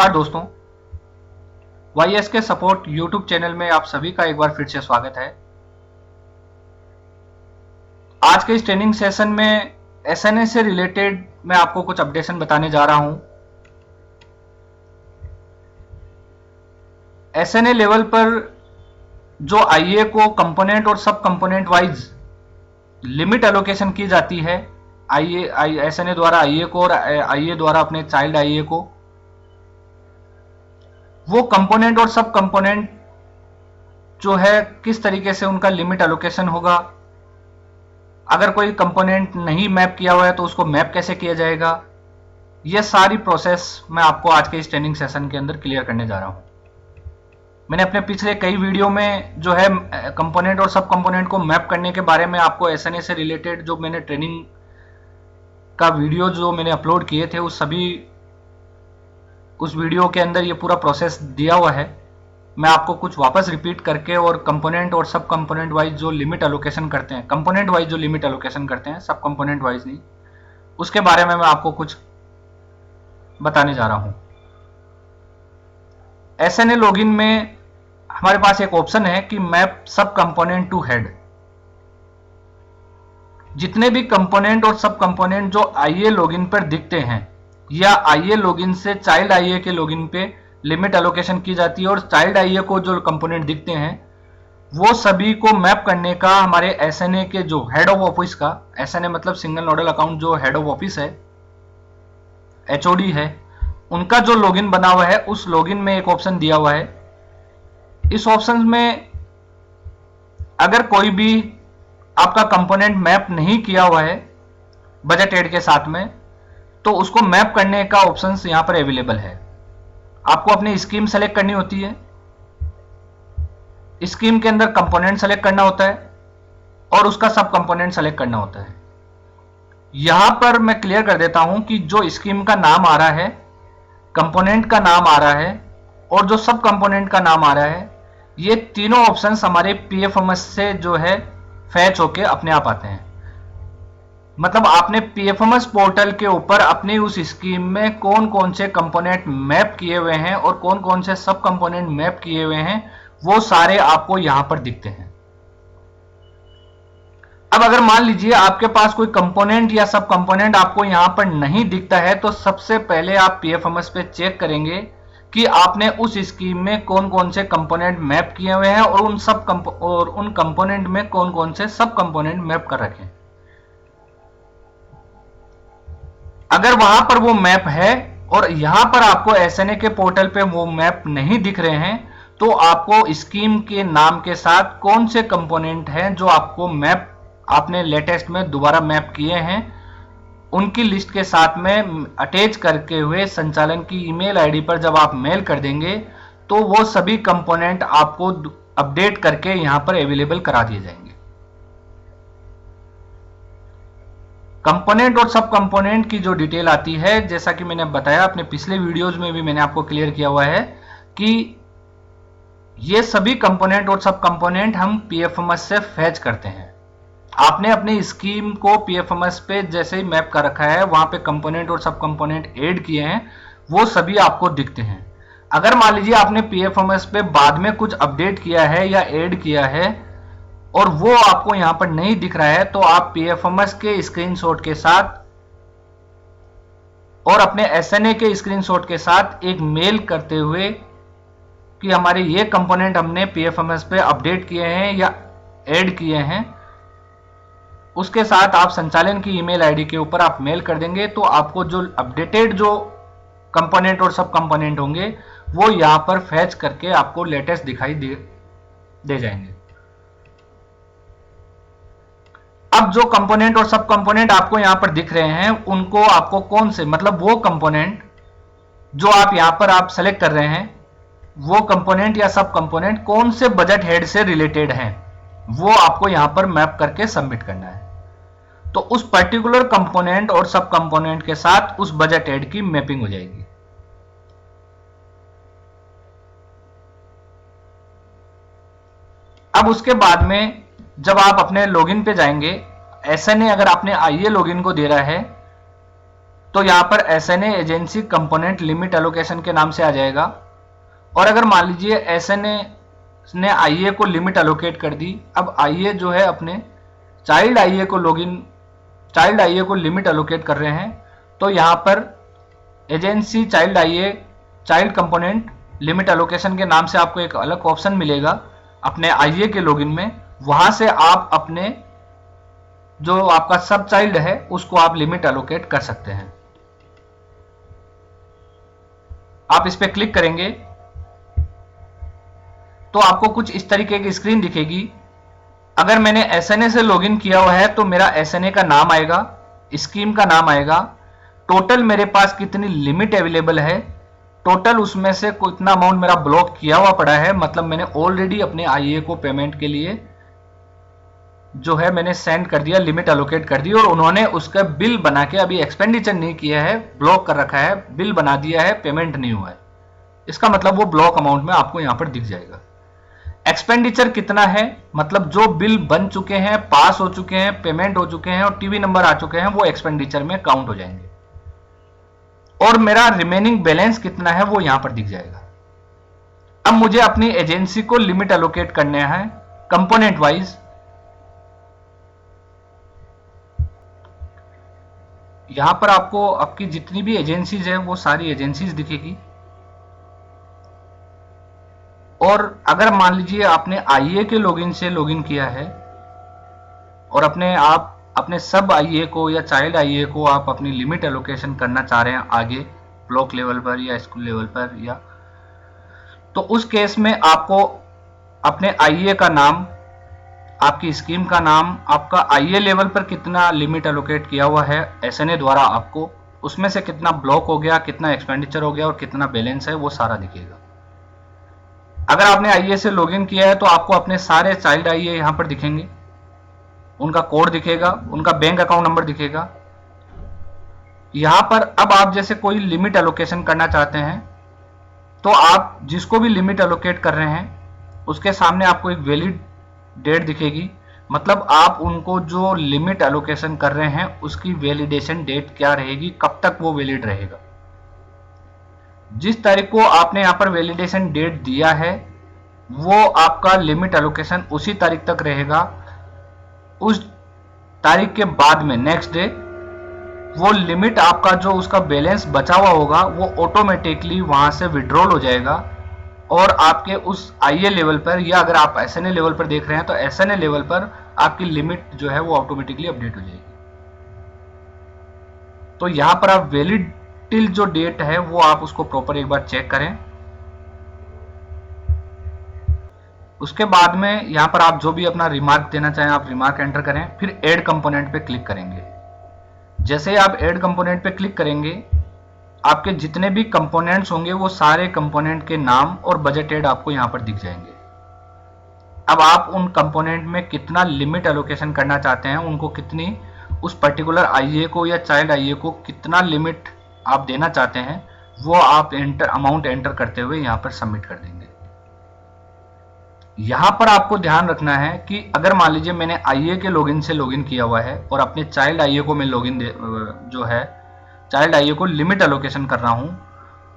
नमस्कार दोस्तों, वाईएस के सपोर्ट यूट्यूब चैनल में आप सभी का एक बार फिर से स्वागत है। आज के इस ट्रेनिंग सेशन में एसएनए से रिलेटेड मैं आपको कुछ अपडेशन बताने जा रहा हूं। एसएनए लेवल पर जो आईए को कंपोनेंट और सब कंपोनेंट वाइज लिमिट एलोकेशन की जाती है, एसएनए द्वारा आईए को और आईए द्वारा अपने चाइल्ड आईए को, वो कंपोनेंट और सब कंपोनेंट जो है किस तरीके से उनका लिमिट एलोकेशन होगा। अगर कोई कंपोनेंट नहीं मैप किया हुआ है तो उसको मैप कैसे किया जाएगा, यह सारी प्रोसेस मैं आपको आज के इस ट्रेनिंग सेशन के अंदर क्लियर करने जा रहा हूं। मैंने अपने पिछले कई वीडियो में जो है कंपोनेंट और सब कंपोनेंट को मैप करने के बारे में आपको एसएनए से रिलेटेड जो मैंने ट्रेनिंग का वीडियो जो मैंने अपलोड किए थे उस वीडियो के अंदर ये पूरा प्रोसेस दिया हुआ है। मैं आपको कुछ वापस रिपीट करके और कंपोनेंट और सब कंपोनेंट वाइज जो लिमिट एलोकेशन करते हैं, कंपोनेंट वाइज जो लिमिट एलोकेशन करते हैं, सब कंपोनेंट वाइज नहीं, उसके बारे में मैं आपको कुछ बताने जा रहा हूं। एसएनए लॉगिन में हमारे पास एक ऑप्शन है कि मैप सब कंपोनेंट टू हेड। जितने भी कंपोनेंट और सब कंपोनेंट जो आईए लॉगिन पर दिखते हैं या आईए लॉगिन से चाइल्ड आईए के लॉगिन पे लिमिट एलोकेशन की जाती है और चाइल्ड आईए को जो कंपोनेंट दिखते हैं वो सभी को मैप करने का हमारे एसएनए के जो हेड ऑफ ऑफिस का, एसएनए मतलब सिंगल नोडल अकाउंट जो हेड ऑफ ऑफिस है, एचओडी है, उनका जो लॉगिन बना हुआ है उस लॉगिन में एक ऑप्शन दिया हुआ है। इस ऑप्शन में अगर कोई भी आपका कंपोनेंट मैप नहीं किया हुआ है बजट एड के साथ में, तो उसको मैप करने का ऑप्शन यहां पर अवेलेबल है। आपको अपनी स्कीम सेलेक्ट करनी होती है, स्कीम के अंदर कंपोनेंट सेलेक्ट करना होता है और उसका सब कंपोनेंट सेलेक्ट करना होता है। यहां पर मैं क्लियर कर देता हूं कि जो स्कीम का नाम आ रहा है, कंपोनेंट का नाम आ रहा है और जो सब कंपोनेंट का नाम आ रहा है, ये तीनों ऑप्शंस हमारे पीएफएमएस से जो है फैच होके अपने आप आते हैं। मतलब आपने पीएफएमएस पोर्टल के ऊपर अपनी उस स्कीम में कौन कौन से कंपोनेंट मैप किए हुए हैं और कौन कौन से सब कंपोनेंट मैप किए हुए हैं, वो सारे आपको यहां पर दिखते हैं। अब अगर मान लीजिए आपके पास कोई कंपोनेंट या सब कंपोनेंट आपको यहां पर नहीं दिखता है, तो सबसे पहले आप पीएफएमएस पे चेक करेंगे कि आपने उस स्कीम में कौन कौन से कंपोनेंट मैप किए हुए हैं और उन कंपोनेंट में कौन कौन से सब कंपोनेंट मैप कर रखे हैं। अगर वहां पर वो मैप है और यहां पर आपको एसएनए के पोर्टल पे वो मैप नहीं दिख रहे हैं, तो आपको स्कीम के नाम के साथ कौन से कंपोनेंट हैं जो आपको मैप आपने लेटेस्ट में दोबारा मैप किए हैं, उनकी लिस्ट के साथ में अटैच करके हुए संचालन की ईमेल आईडी पर जब आप मेल कर देंगे, तो वो सभी कंपोनेंट आपको अपडेट करके यहां पर अवेलेबल करा दिए जाएंगे। कंपोनेंट और सब कंपोनेंट की जो डिटेल आती है, जैसा कि मैंने बताया अपने पिछले वीडियोज में भी मैंने आपको क्लियर किया हुआ है कि ये सभी कंपोनेंट और सब कंपोनेंट हम पीएफएमएस से फैच करते हैं। आपने अपनी स्कीम को पीएफएमएस पे जैसे ही मैप कर रखा है, वहां पे कंपोनेंट और सब कंपोनेंट ऐड किए हैं, वो सभी आपको दिखते हैं। अगर मान लीजिए आपने पीएफएमएस पे बाद में कुछ अपडेट किया है या ऐड किया है और वो आपको यहां पर नहीं दिख रहा है, तो आप पीएफएमएस के स्क्रीनशॉट के साथ और अपने एसएनए के स्क्रीनशॉट के साथ एक मेल करते हुए कि हमारे ये कंपोनेंट हमने पीएफएमएस पे अपडेट किए हैं या ऐड किए हैं, उसके साथ आप संचालन की ईमेल आईडी के ऊपर आप मेल कर देंगे, तो आपको जो अपडेटेड जो कंपोनेंट और सब कंपोनेंट होंगे वो यहां पर फैच करके आपको लेटेस्ट दिखाई दे जाएंगे। अब जो कंपोनेंट और सब कंपोनेंट आपको यहां पर दिख रहे हैं, उनको आपको कौन से, मतलब वो कंपोनेंट जो आप यहां पर आप सेलेक्ट कर रहे हैं, वो कंपोनेंट या सब कंपोनेंट कौन से बजट हेड से रिलेटेड हैं, वो आपको यहां पर मैप करके सबमिट करना है। तो उस पर्टिकुलर कंपोनेंट और सब कंपोनेंट के साथ उस बजट हेड की मैपिंग हो जाएगी। अब उसके बाद में जब आप अपने लॉगिन पे जाएंगे, एसएनए अगर आपने आईए लॉगिन को दे रहा है, तो यहाँ पर SNA agency component limit allocation के नाम से आ जाएगा। और अगर मान लीजिए SNA ने IA को लिमिट एलोकेट कर दी, अब IA जो है अपने चाइल्ड IA को लिमिट एलोकेट कर रहे हैं, तो यहाँ पर agency child component limit allocation के नाम से आपको एक अलग ऑप्शन मिलेगा अपने IA के लॉगिन में। वहां से आप अपने जो आपका सब चाइल्ड है उसको आप लिमिट एलोकेट कर सकते हैं। आप इस पे क्लिक करेंगे तो आपको कुछ इस तरीके की स्क्रीन दिखेगी। अगर मैंने SNA से लॉगिन किया हुआ है तो मेरा SNA का नाम आएगा, स्कीम का नाम आएगा, टोटल मेरे पास कितनी लिमिट अवेलेबल है, टोटल उसमें से कितना अमाउंट मेरा ब्लॉक किया हुआ पड़ा है, मतलब मैंने ऑलरेडी अपने IA को पेमेंट के लिए जो है मैंने सेंड कर दिया, लिमिट एलोकेट कर दी, और उन्होंने उसका बिल बना के अभी एक्सपेंडिचर नहीं किया है, ब्लॉक कर रखा है, बिल बना दिया है, पेमेंट नहीं हुआ है। इसका मतलब वो ब्लॉक अमाउंट में आपको यहां पर दिख जाएगा। एक्सपेंडिचर कितना है, मतलब जो बिल बन चुके हैं, पास हो चुके हैं, पेमेंट हो चुके हैं और टीवी नंबर आ चुके हैं, वो एक्सपेंडिचर में काउंट हो जाएंगे। और मेरा रिमेनिंग बैलेंस कितना है वो यहां पर दिख जाएगा। अब मुझे अपनी एजेंसी को लिमिट एलोकेट करने हैं कंपोनेंट वाइज। यहां पर आपको आपकी जितनी भी एजेंसीज है वो सारी एजेंसीज दिखेगी। और अगर मान लीजिए आपने IA के लॉगिन से लॉगिन किया है और अपने सब IA को या चाइल्ड IA को आप अपनी लिमिट एलोकेशन करना चाह रहे हैं आगे ब्लॉक लेवल पर या स्कूल लेवल पर, या तो उस केस में आपको अपने IA का नाम, आपकी स्कीम का नाम, आपका IA लेवल पर कितना लिमिट एलोकेट किया हुआ है SNA द्वारा, आपको उसमें से कितना ब्लॉक हो गया, कितना एक्सपेंडिचर हो गया और कितना बैलेंस है, वो सारा दिखेगा। अगर आपने IA से लॉगिन किया है तो आपको अपने सारे चाइल्ड IA यहां पर दिखेंगे, उनका कोड दिखेगा, उनका बैंक अकाउंट नंबर दिखेगा। यहां पर अब आप जैसे कोई लिमिट एलोकेशन करना चाहते हैं तो आप जिसको भी लिमिट एलोकेट कर रहे हैं उसके सामने आपको एक वैलिड डेट दिखेगी, मतलब आप उनको जो लिमिट एलोकेशन कर रहे हैं उसकी वैलिडेशन डेट क्या रहेगी, कब तक वो वैलिड रहेगा। जिस तारीख को आपने यहां पर वैलिडेशन डेट दिया है वो आपका लिमिट एलोकेशन उसी तारीख तक रहेगा। उस तारीख के बाद में नेक्स्ट डे वो लिमिट आपका जो उसका बैलेंस बचा हुआ होगा वो ऑटोमेटिकली वहां से विड्रॉल हो जाएगा और आपके उस IA लेवल पर, या अगर आप SNA लेवल पर देख रहे हैं तो SNA लेवल पर आपकी लिमिट जो है वो ऑटोमेटिकली अपडेट हो जाएगी। तो यहां पर आप वैलिड टिल जो डेट है वो आप उसको प्रॉपर एक बार चेक करें। उसके बाद में यहां पर आप जो भी अपना रिमार्क देना चाहें आप रिमार्क एंटर करें, फिर ऐड कंपोनेंट पे क्लिक करेंगे। जैसे ही आप ऐड कंपोनेंट पे क्लिक करेंगे आपके जितने भी कंपोनेंट्स होंगे वो सारे कंपोनेंट के नाम और बजट ऐड आपको यहां पर दिख जाएंगे। अब आप उन कंपोनेंट में कितना लिमिट एलोकेशन करना चाहते हैं, उनको कितनी, उस पर्टिकुलर IA को या चाइल्ड IA को कितना लिमिट आप देना चाहते हैं वो आप अमाउंट एंटर करते हुए यहां पर सबमिट कर देंगे। यहां पर आपको ध्यान रखना है कि अगर मान लीजिए मैंने IA के लॉगिन से लॉगिन किया हुआ है और अपने चाइल्ड IA को मैं जो है चाइल्ड IA को लिमिट एलोकेशन कर रहा हूं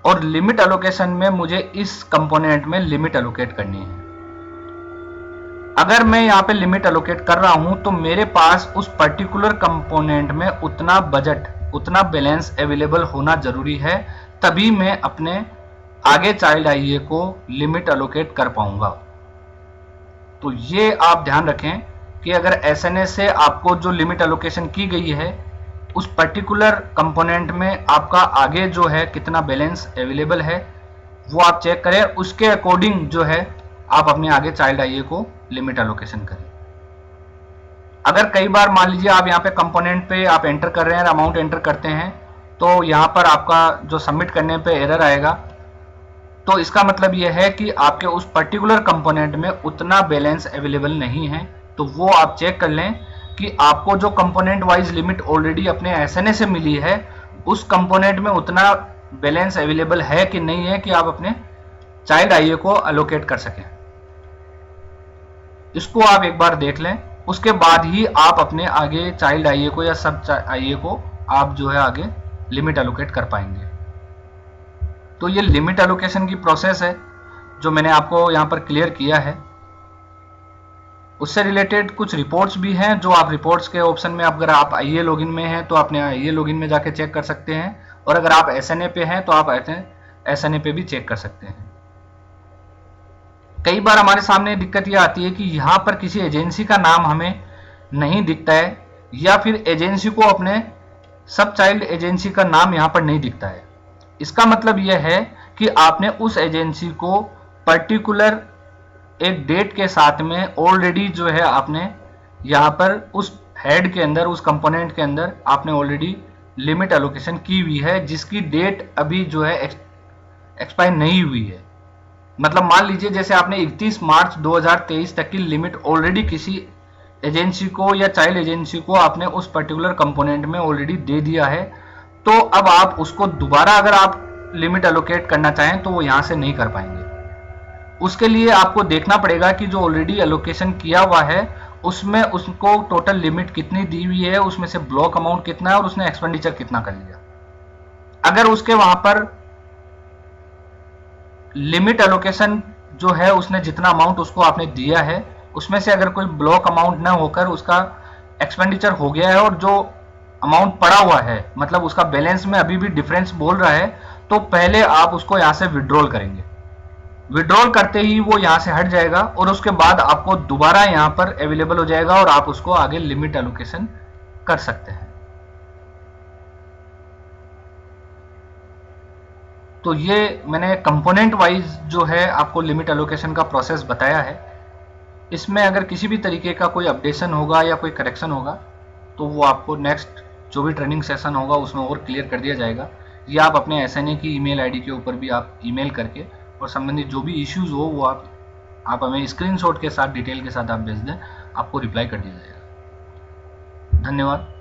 और लिमिट एलोकेशन में मुझे इस कंपोनेंट में लिमिट एलोकेट करनी है। अगर मैं यहां पे लिमिट एलोकेट कर रहा हूं तो मेरे पास उस पर्टिकुलर कंपोनेंट में उतना बजट, उतना बैलेंस अवेलेबल होना जरूरी है, तभी मैं अपने आगे चाइल्ड IA को लिमिट एलोकेट कर पाऊंगा। तो ये आप ध्यान रखें कि अगर SNA से आपको जो लिमिट एलोकेशन की गई है उस पर्टिकुलर कंपोनेंट में आपका आगे जो है कितना बैलेंस अवेलेबल है वो आप चेक करें, उसके अकॉर्डिंग जो है आप अपने आगे चाइल्ड IA को लिमिट एलोकेशन करें। अगर कई बार मान लीजिए आप यहाँ पे कंपोनेंट पे आप एंटर कर रहे हैं, अमाउंट एंटर करते हैं तो यहाँ पर आपका जो सबमिट करने पे एरर आएगा, तो इसका मतलब यह है कि आपके उस पर्टिकुलर कंपोनेंट में उतना बैलेंस अवेलेबल नहीं है। तो वो आप चेक कर लें कि आपको जो कंपोनेंट वाइज लिमिट ऑलरेडी अपने SNA से मिली है उस कंपोनेंट में उतना बैलेंस अवेलेबल है कि नहीं है कि आप अपने चाइल्ड IA को एलोकेट कर सकें। इसको आप एक बार देख लें, उसके बाद ही आप अपने आगे चाइल्ड IA को या सब IA को आप जो है आगे लिमिट एलोकेट कर पाएंगे। तो ये लिमिट एलोकेशन की प्रोसेस है जो मैंने आपको यहाँ पर क्लियर किया है। उससे रिलेटेड कुछ रिपोर्ट्स भी हैं जो आप रिपोर्ट्स के ऑप्शन में, अगर आप आईए लॉगिन में हैं तो आपने आईए लॉगिन में जाके चेक कर सकते हैं, और अगर आप एसएनए पे हैं तो आप एसएनए पे भी चेक कर सकते हैं। कई बार हमारे सामने दिक्कत यह आती है कि यहाँ पर किसी एजेंसी का नाम हमें नहीं दिखता है, या फिर एजेंसी को अपने सब चाइल्ड एजेंसी का नाम यहाँ पर नहीं दिखता है। इसका मतलब यह है कि आपने उस एजेंसी को पर्टिकुलर एक डेट के साथ में ऑलरेडी जो है आपने यहाँ पर उस हेड के अंदर, उस कंपोनेंट के अंदर आपने ऑलरेडी लिमिट एलोकेशन की हुई है, जिसकी डेट अभी जो है एक्सपायर नहीं हुई है। मतलब मान लीजिए जैसे आपने 31 मार्च 2023 तक की लिमिट ऑलरेडी किसी एजेंसी को या चाइल्ड एजेंसी को आपने उस पर्टिकुलर कंपोनेंट में ऑलरेडी दे दिया है, तो अब आप उसको दोबारा अगर आप लिमिट एलोकेट करना चाहें तो वो यहाँ से नहीं कर पाएंगे। उसके लिए आपको देखना पड़ेगा कि जो ऑलरेडी एलोकेशन किया हुआ है उसमें उसको टोटल लिमिट कितनी दी हुई है, उसमें से ब्लॉक अमाउंट कितना है और उसने एक्सपेंडिचर कितना कर लिया। अगर उसके वहां पर लिमिट एलोकेशन जो है उसने जितना अमाउंट उसको आपने दिया है उसमें से अगर कोई ब्लॉक अमाउंट ना होकर उसका एक्सपेंडिचर हो गया है और जो अमाउंट पड़ा हुआ है, मतलब उसका बैलेंस में अभी भी डिफरेंस बोल रहा है, तो पहले आप उसको यहां से विड्रॉल करेंगे। विड्रॉल करते ही वो यहां से हट जाएगा और उसके बाद आपको दोबारा यहां पर अवेलेबल हो जाएगा और आप उसको आगे लिमिट एलोकेशन कर सकते हैं। तो ये मैंने कंपोनेंट वाइज जो है आपको लिमिट एलोकेशन का प्रोसेस बताया है। इसमें अगर किसी भी तरीके का कोई अपडेशन होगा या कोई करेक्शन होगा तो वो आपको नेक्स्ट जो भी ट्रेनिंग सेशन होगा उसमें और क्लियर कर दिया जाएगा, या आप अपने एसएनए की ईमेल आईडी के ऊपर भी आप ईमेल करके और संबंधित जो भी इश्यूज हो वो आप हमें स्क्रीनशॉट के साथ डिटेल के साथ आप भेज दें, आपको रिप्लाई कर दिया जाएगा। धन्यवाद।